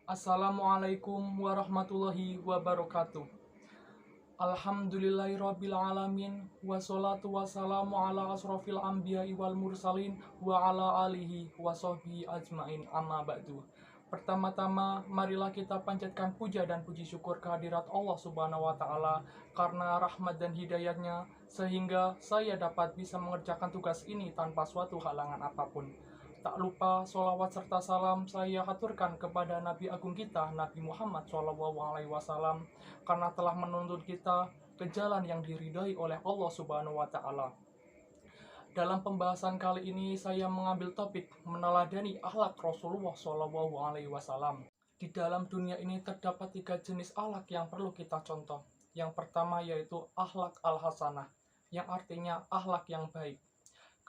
Assalamualaikum warahmatullahi wabarakatuh. Alhamdulillahirabbil alamin wassalatu wassalamu ala asrofil anbiya'i wal mursalin wa ala alihi wa sahbihi ajmain amma ba'du. Pertama-tama marilah kita panjatkan puja dan puji syukur kehadirat Allah Subhanahu wa taala karena rahmat dan hidayahnya sehingga saya dapat bisa mengerjakan tugas ini tanpa suatu halangan apapun. Tak lupa sholawat serta salam saya haturkan kepada Nabi Agung kita, Nabi Muhammad SAW, karena telah menuntun kita ke jalan yang diridhai oleh Allah Subhanahu wa Ta'ala. Dalam pembahasan kali ini saya mengambil topik meneladani akhlak Rasulullah SAW. Di dalam dunia ini terdapat 3 jenis akhlak yang perlu kita contoh. Yang pertama yaitu akhlak al-hasanah, yang artinya akhlak yang baik.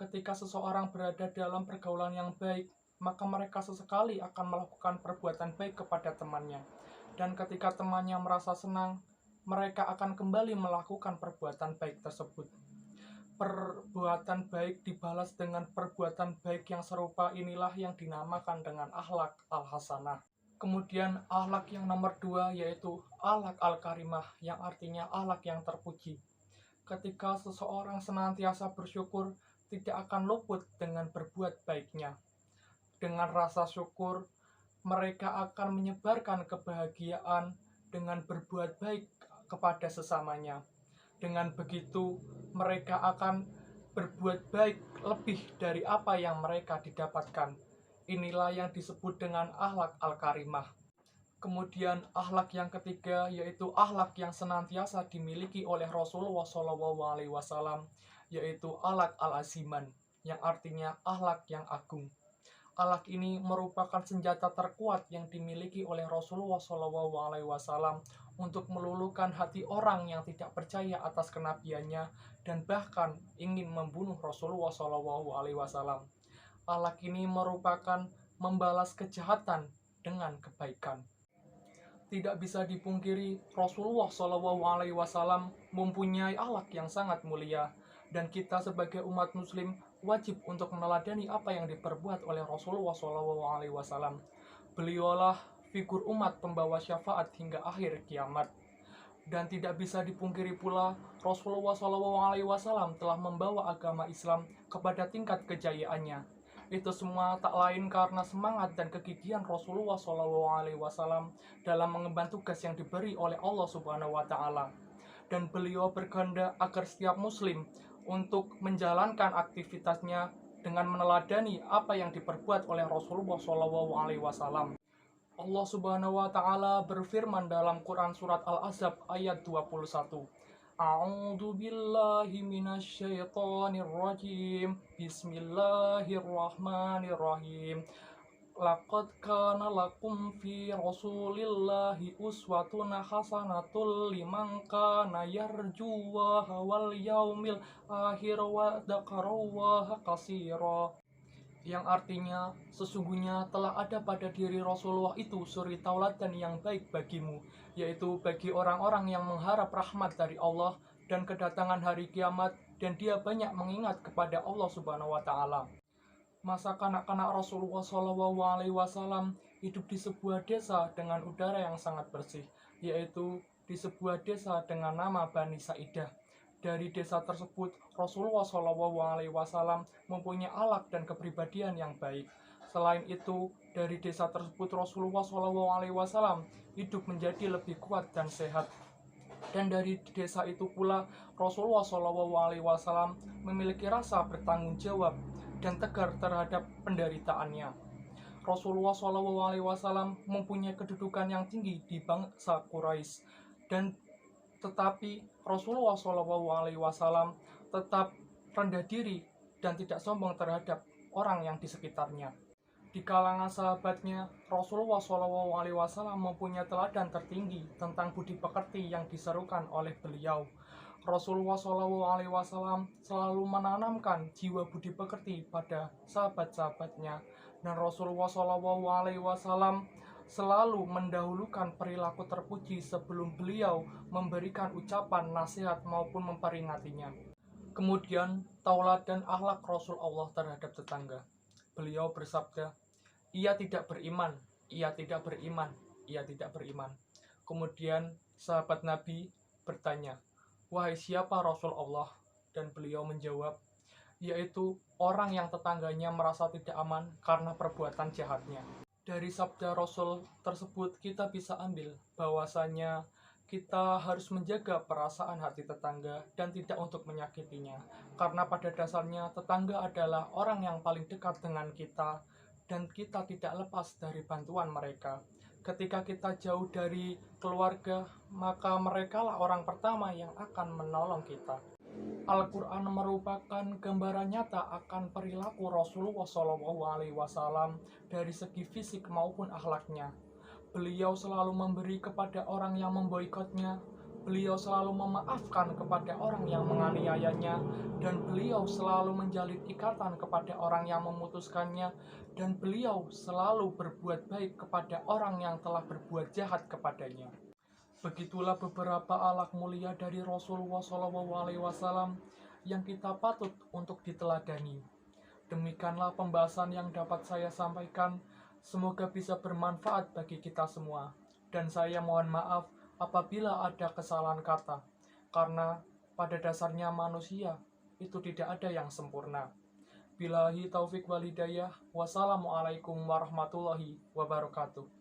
Ketika seseorang berada dalam pergaulan yang baik, maka mereka sesekali akan melakukan perbuatan baik kepada temannya. Dan ketika temannya merasa senang, mereka akan kembali melakukan perbuatan baik tersebut. Perbuatan baik dibalas dengan perbuatan baik yang serupa, inilah yang dinamakan dengan akhlak al-hasanah. Kemudian akhlak yang nomor 2 yaitu akhlak al-karimah, yang artinya akhlak yang terpuji. Ketika seseorang senantiasa bersyukur, tidak akan luput dengan berbuat baiknya. Dengan rasa syukur, mereka akan menyebarkan kebahagiaan dengan berbuat baik kepada sesamanya. Dengan begitu, mereka akan berbuat baik lebih dari apa yang mereka didapatkan. Inilah yang disebut dengan akhlak al-karimah. Kemudian akhlak yang ketiga yaitu akhlak yang senantiasa dimiliki oleh Rasulullah SAW, yaitu akhlak al-aziman, yang artinya akhlak yang agung. Akhlak ini merupakan senjata terkuat yang dimiliki oleh Rasulullah SAW untuk meluluhkan hati orang yang tidak percaya atas kenabiannya dan bahkan ingin membunuh Rasulullah SAW. Akhlak ini merupakan membalas kejahatan dengan kebaikan. Tidak bisa dipungkiri, Rasulullah SAW mempunyai akhlak yang sangat mulia, dan kita sebagai umat muslim wajib untuk meneladani apa yang diperbuat oleh Rasulullah SAW. Beliaulah figur umat pembawa syafaat hingga akhir kiamat. Dan tidak bisa dipungkiri pula, Rasulullah SAW telah membawa agama Islam kepada tingkat kejayaannya. Itu semua tak lain karena semangat dan kegigihan Rasulullah SAW dalam mengemban tugas yang diberi oleh Allah Subhanahu wa Ta'ala. Dan beliau berkehendak agar setiap muslim untuk menjalankan aktivitasnya dengan meneladani apa yang diperbuat oleh Rasulullah SAW. Allah Subhanahu wa Ta'ala berfirman dalam Quran surat Al-Ahzab ayat 21. A'udzu billahi minasyaitonir rajim. Bismillahirrahmanirrahim. Laqad kana lakum fi Rasulillahi uswatun hasanatul liman kana yarjuwaha wal yaumil akhir wa dzakarallaha katsira. Yang artinya, sesungguhnya telah ada pada diri Rasulullah itu suri tauladan yang baik bagimu, yaitu bagi orang-orang yang mengharap rahmat dari Allah dan kedatangan hari kiamat, dan dia banyak mengingat kepada Allah Subhanahu wa Ta'ala. Masa kanak-kanak Rasulullah SAW hidup di sebuah desa dengan udara yang sangat bersih, yaitu di sebuah desa dengan nama Bani Sa'idah. Dari desa tersebut, Rasulullah SAW mempunyai akhlak dan kepribadian yang baik. Selain itu, dari desa tersebut Rasulullah SAW hidup menjadi lebih kuat dan sehat. Dan dari desa itu pula Rasulullah SAW memiliki rasa bertanggung jawab dan tegar terhadap penderitaannya. Rasulullah SAW mempunyai kedudukan yang tinggi di bangsa Quraisy, dan tetapi Rasulullah SAW tetap rendah diri dan tidak sombong terhadap orang yang di sekitarnya. Di kalangan sahabatnya, Rasulullah SAW mempunyai teladan tertinggi tentang budi pekerti yang diserukan oleh beliau. Rasulullah SAW selalu menanamkan jiwa budi pekerti pada sahabat-sahabatnya, dan Rasulullah SAW selalu mendahulukan perilaku terpuji sebelum beliau memberikan ucapan nasihat maupun memperingatinya. Kemudian, tauladan akhlak Rasul Allah terhadap tetangga. Beliau bersabda, ia tidak beriman, ia tidak beriman. Kemudian sahabat Nabi bertanya, "Wahai siapa Rasul Allah?" Dan beliau menjawab, yaitu orang yang tetangganya merasa tidak aman karena perbuatan jahatnya. Dari sabda Rasul tersebut kita bisa ambil bahwasanya kita harus menjaga perasaan hati tetangga dan tidak untuk menyakitinya. Karena pada dasarnya tetangga adalah orang yang paling dekat dengan kita dan kita tidak lepas dari bantuan mereka. Ketika kita jauh dari keluarga, maka merekalah orang pertama yang akan menolong kita. Al-Quran merupakan gambaran nyata akan perilaku Rasulullah SAW dari segi fisik maupun akhlaknya. Beliau selalu memberi kepada orang yang memboikotnya, beliau selalu memaafkan kepada orang yang menganiayanya, dan beliau selalu menjalin ikatan kepada orang yang memutuskannya, dan beliau selalu berbuat baik kepada orang yang telah berbuat jahat kepadanya. Begitulah beberapa akhlak mulia dari Rasulullah SAW yang kita patut untuk diteladani. Demikianlah pembahasan yang dapat saya sampaikan. Semoga bisa bermanfaat bagi kita semua. Dan saya mohon maaf apabila ada kesalahan kata, karena pada dasarnya manusia itu tidak ada yang sempurna. Billahi taufik wal hidayah. Wassalamualaikum warahmatullahi wabarakatuh.